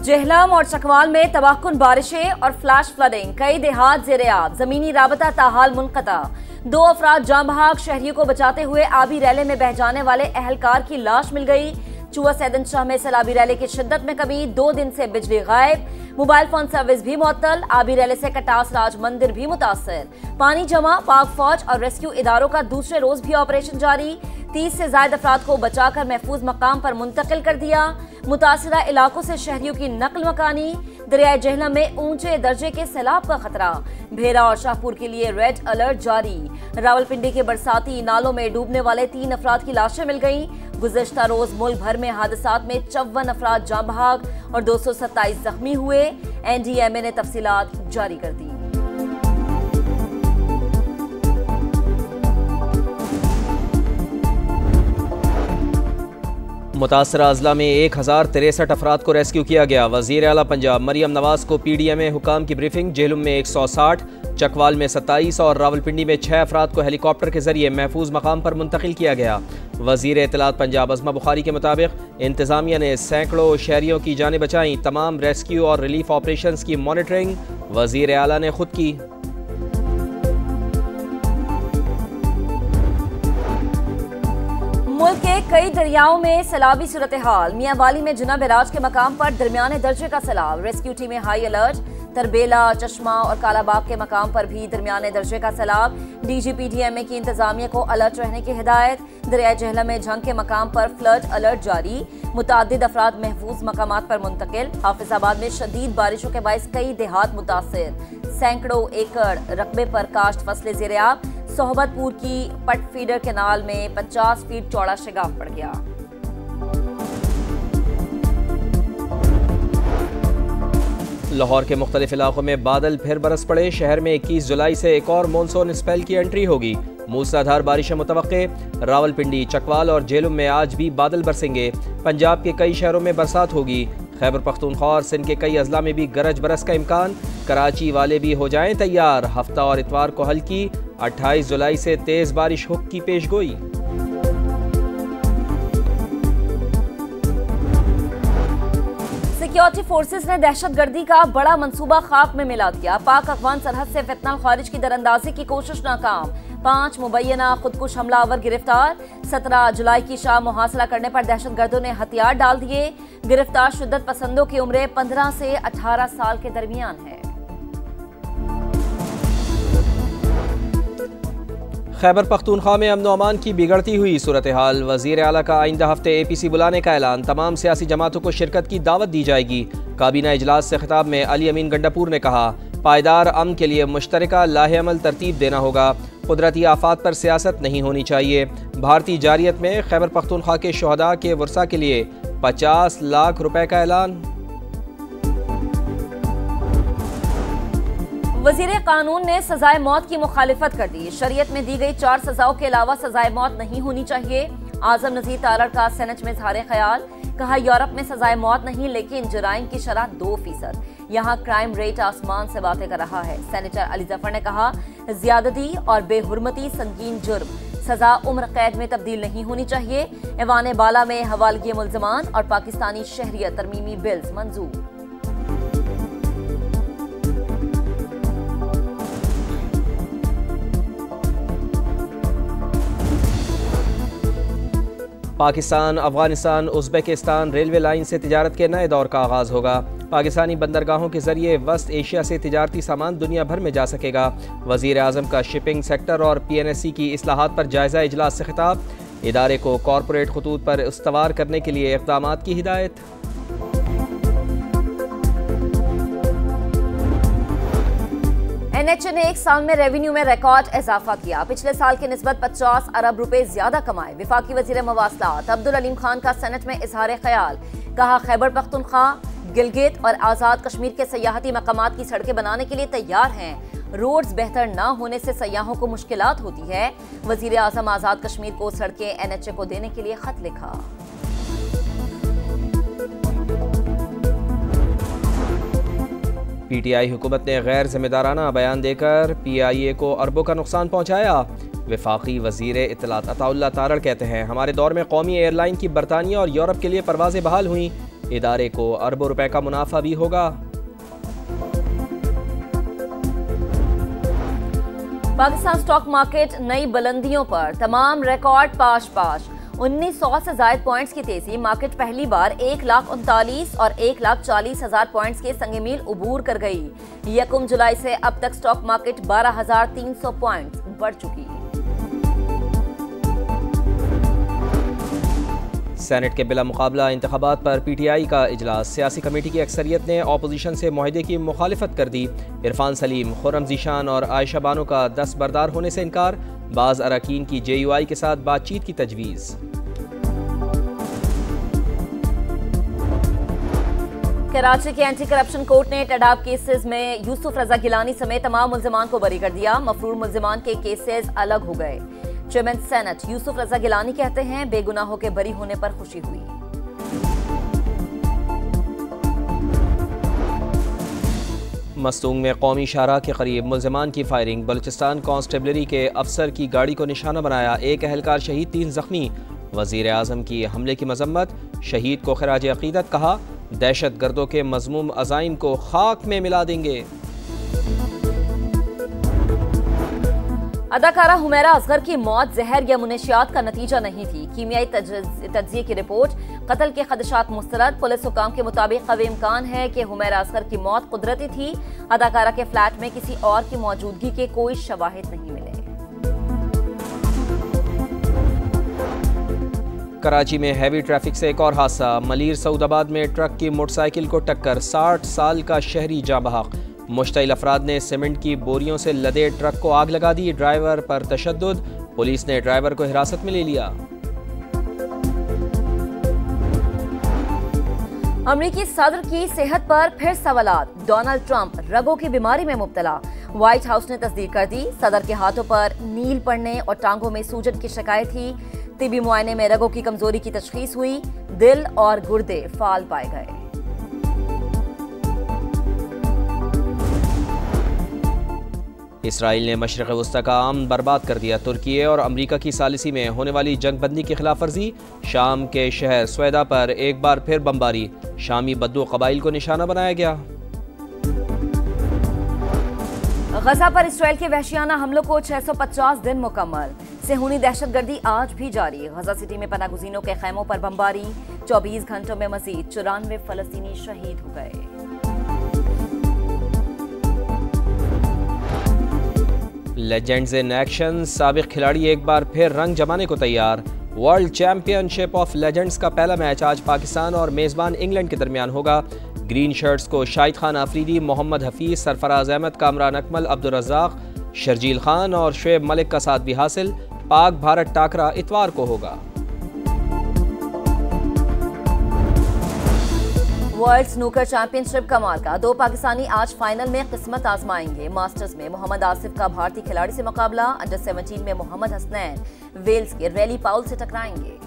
जेहलम और चकवाल में तबाहकुन बारिशें और फ्लैश फ्लडिंग, कई देहात ज़ेर-ए-आब, जमीनी राबता ताहाल मुनक़ता। 2 अफराद जाँ बहक, शहरियों को बचाते हुए आबी रैले में बह जाने वाले अहलकार की लाश मिल गई। चुआ सैदन शाह में सैलाबी रैले की शिद्दत में कमी, 2 दिन से बिजली गायब, मोबाइल फोन सर्विस भी मुअत्तल, आबी रैले से कटास राज मंदिर भी मुतासर, पानी जमा, पाक फौज और रेस्क्यू इदारों का दूसरे रोज भी ऑपरेशन जारी। 30 से ज्यादा अफराद को बचाकर महफूज मकाम पर मुंतकिल कर दिया। मुतासरा इलाकों से शहरियों की नकल मकानी। दरियाए जेहलम में ऊंचे दर्जे के सैलाब का खतरा, भेरा और शाहपुर के लिए रेड अलर्ट जारी। रावलपिंडी के बरसाती नालों में डूबने वाले 3 अफराद की लाशें मिल गईं। गुज़िश्ता रोज मुल्क भर में हादसात में 54 अफराद जाँ बहक और 227 जख्मी हुए। NDMA ने तफसीलात जारी कर दी। मुतासरा अजला में 1063 अफराद को रेस्क्यू किया गया। वज़ीर आला पंजाब मरियम नवाज को PDMA हुकाम की ब्रीफिंग। जेहलम में 160, चकवाल में 27 और रावलपिंडी में 6 अफराद को हेलीकॉप्टर के जरिए महफूज मकाम पर मुंतकिल किया गया। वज़ीर इत्तलात पंजाब अज़मा बुखारी के मुताबिक इंतज़ामिया ने सैकड़ों शहरियों की जानें बचाई। तमाम रेस्क्यू और रिलीफ ऑपरेशंस की मॉनिटरिंग वज़ीर आला ने खुद की। मुल्क के कई दरियाओं में सैलाबी सूरत हाल। मियाँ वाली में जुना बैराज के मकाम पर दरमियाने दर्जे का सैलाब, रेस्क्यू टीमें हाई अलर्ट। तरबेला, चश्मा और कालाबाग के मकाम पर भी दरमियाने दर्जे का सैलाब। DGPDMA की इंतजामिया को अलर्ट रहने की हिदायत। दरिया जेहलम में झंग के मकाम पर फ्लड अलर्ट जारी, मुतादिद अफराद महफूज मकामात पर मुंतकिल। हाफिजाबाद में शदीद बारिशों के बायस कई देहात मुतासिर, सैकड़ों एकड़ रकबे पर काश्त फसलें ज़ेर-ए-आब। सोहबतपुर की पट फीडर कैनाल में 50 फीट चौड़ा शिगाफ पड़ गया। लाहौर के मुख्तलिफ इलाकों में बादल फिर बरस पड़े। शहर में 21 जुलाई से एक और मानसून स्पेल की एंट्री होगी। मूसलाधार बारिशें मुतवक्के। रावलपिंडी, चकवाल और जेहलम में आज भी बादल बरसेंगे। पंजाब के कई शहरों में बरसात होगी। खैबर पख्तूनख्वा और सिंध के कई अजला में भी गरज बरस का इम्कान। कराची वाले भी हो जाएं तैयार। हफ्ता और इतवार को हल्की, 28 जुलाई से तेज बारिश हुक की पेशगोई। सिक्योरिटी फोर्सेस ने दहशतगर्दी का बड़ा मंसूबा खाक में मिला दिया। पाक अफगान सरहद से फितना खारिज की दरअंदाजी की कोशिश नाकाम। 5 मुबैना खुदकुश हमलावर गिरफ्तार। 17 जुलाई की शाम मुहासरा करने पर दहशतगर्दों ने हथियार डाल दिए। गिरफ्तार शिद्दत पसंदों की उम्रें 15 से 18 साल के दरमियान है। खैबर पख्तूनख्वा में अमन अमान की बिगड़ती हुई सूरत हाल। वज़ीर आला का आइंदा हफ्ते APC बुलाने का ऐलान। तमाम सियासी जमातों को शिरकत की दावत दी जाएगी। काबीना इजलास से खिताब में अली अमीन गंडापुर ने कहा, पायदार अमन के लिए मुश्तरका लाहे-अमल तरतीब देना होगा। कुदरती आफात पर सियासत नहीं होनी चाहिए। भारतीय जारियत में खैबर पख्तूनख्वा के शोहदा के वर्सा के लिए 50 लाख रुपए का ऐलान। वज़ीर कानून ने सजाए मौत की मुखालिफत कर दी। शरीयत में दी गई 4 सजाओं के अलावा सजाए मौत नहीं होनी चाहिए। आजम नज़ीर तारड़ का सेनेट में इज़हार ख्याल। कहा, यूरोप में सजाए मौत नहीं लेकिन जराइम की शरह 2%। यहाँ क्राइम रेट आसमान से बातें कर रहा है। सेनेटर अली जफर ने कहा, ज्यादती और बेहुरमती संगीन जुर्म, सजा उम्र कैद में तब्दील नहीं होनी चाहिए। ऐवान बाला में हवालगी मुल्ज़मान और पाकिस्तानी शहरियत तरमीमी बिल्स मंजूर। Pakistan, Afghanistan, Uzbekistan railway line से तिजारत के नए दौर का आगाज़ होगा। पाकिस्तानी बंदरगाहों के जरिए वस्त एशिया से तिजारती सामान दुनिया भर में जा सकेगा। वज़ीर आज़म का शिपिंग सेक्टर और PNSC की इस्लाहात पर जायज़ा इजलास से खिताब। इदारे को कॉरपोरेट खतूत पर इस्तवार करने के लिए इक़दामात की हिदायत। NHA ने एक साल में रेवेन्यू में रिकॉर्ड इजाफा किया। पिछले साल की निस्बत 50 अरब रुपए ज्यादा कमाए। विफाकी वजीर मवासलात अब्दुल अलीम खान का सेनेट में इजहार ख्याल। कहा, खैबर पख्तूनख्वा, गिलगित और आज़ाद कश्मीर के सयाहती मकामात की सड़कें बनाने के लिए तैयार हैं। रोड्स बेहतर न होने से सयाहों को मुश्किलात होती है। वजीर आज़म आज़ाद कश्मीर को सड़कें NHA को देने के लिए खत लिखा। PTI हुकूमत ने गैर जिम्मेदाराना बयान देकर PIA को अरबों का नुकसान पहुँचाया। वफाकी वज़ीर इत्तलात अताउल्लाह तारड़ कहते हैं, हमारे दौर में कौमी एयरलाइन की बरतानिया और यूरोप के लिए परवाज़ें बहाल हुई। इदारे को अरबों रुपए का मुनाफा भी होगा। पाकिस्तान स्टॉक मार्केट नई बुलंदियों पर, तमाम रिकॉर्ड पाश 1900 से ज्यादा पॉइंट्स की तेजी। मार्केट पहली बार 1,39,000 और 1,40,000 पॉइंट्स के संग मील उबूर कर गई। 1 जुलाई से अब तक स्टॉक मार्केट 12,300 पॉइंट्स बढ़ चुकी है। सेनेट के बिला मुकाबला इंतखाबात पर PTI का इजलास। सियासी कमेटी की अक्सरियत ने अपोजिशन से मुआहदे की मुखालिफत कर दी। इरफान सलीम, खुर्रम ज़ीशान और आयशा बानो का दस्तबरदार होने से इनकार। बाज़ अरकान की JUI के साथ बातचीत की तजवीज़। कराची के एंटी करप्शन कोर्ट ने टेडाब केसेस में यूसुफ रजा गिलानी समेत तमाम मुल्जिमान को बरी कर दिया। मफरूर मुल्जिमान के केसेस अलग हो गए। चेयरमैन सेनेट यूसुफ रजा गिलानी कहते हैं बेगुनाहों के बरी होने पर खुशी हुई। मस्तूंग में कौमी शाहराह के करीब मुल्जिमान की फायरिंग। बलूचिस्तान कांस्टेबलरी के अफसर की गाड़ी को निशाना बनाया। एक अहलकार शहीद, 3 जख्मी। वजीर आजम की हमले की मजम्मत। शहीद को खराज अकीदत कहा। दहशत गर्दों के मजमूम अज़ाइम को खाक में मिला देंगे। अदाकारा हुमैरा असगर की मौत जहर या मुनशियात का नतीजा नहीं थी। कीमियाई तज्जिए की रिपोर्ट। कत्ल के खदशात मुस्तरद। पुलिस हुकाम के मुताबिक कवी इम्कान है कि हुमैरा असगर की मौत कुदरती थी। अदाकारा के फ्लैट में किसी और की मौजूदगी के कोई शवाहिद नहीं मिले। कराची में हैवी ट्रैफिक से एक और हादसा। मलीर सऊदाबाद में ट्रक की मोटरसाइकिल को टक्कर। 60 साल का शहरी जाँ बहक। मुश्तइल अफराद ने सीमेंट की बोरियों से लदे ट्रक को आग लगा दी। ड्राइवर पर तशद्दुद। पुलिस ने ड्राइवर को हिरासत में ले लिया। अमरीकी सदर की सेहत पर फिर सवालात। डोनाल्ड ट्रंप रगों की बीमारी में मुब्तला। व्हाइट हाउस ने तस्दीक कर दी। सदर के हाथों पर नील पड़ने और टांगों में सूजन की शिकायत थी। तिबी मुआयने में रगों की कमजोरी की तशखीस हुई। दिल और गुर्दे फाल पाए गए। इसराइल ने मशरिक़ वस्ता का अमन बर्बाद कर दिया। तुर्की और अमरीका की सालिसी में होने वाली जंगबंदी की खिलाफ वर्जी। शाम के शहर स्वेदा पर एक बार फिर बमबारी। शामी बद्दू कबाइल को निशाना बनाया गया। गजा पर इसराइल के वहशियाना हमलों को 650 दिन मुकम्मल। सेहूनी दहशतगर्दी आज भी जारी। गजा सिटी में पनागुज़ीनों के खैमों पर बमबारी। 24 घंटों में मजीद 94 फलस्तीनी शहीद हो गए। Legends in action. साबिक खिलाड़ी एक बार फिर रंग जमाने को तैयार। वर्ल्ड चैंपियनशिप ऑफ लेजेंड्स का पहला मैच आज पाकिस्तान और मेजबान इंग्लैंड के दरमियान होगा। ग्रीन शर्ट्स को शाहिद खान आफरीदी, मोहम्मद हफीज, सरफराज अहमद, कामरान अकमल, अब्दुल रज़ाक, शर्जील खान और शुएब मलिक का साथ भी हासिल। पाक भारत टाकरा इतवार को होगा। वर्ल्ड स्नूकर चैंपियनशिप का मार्का। 2 पाकिस्तानी आज फाइनल में किस्मत आजमाएंगे। मास्टर्स में मोहम्मद आसिफ का भारतीय खिलाड़ी से मुकाबला। अंडर 17 में मोहम्मद हसनैन वेल्स के रैली पाउल से टकराएंगे।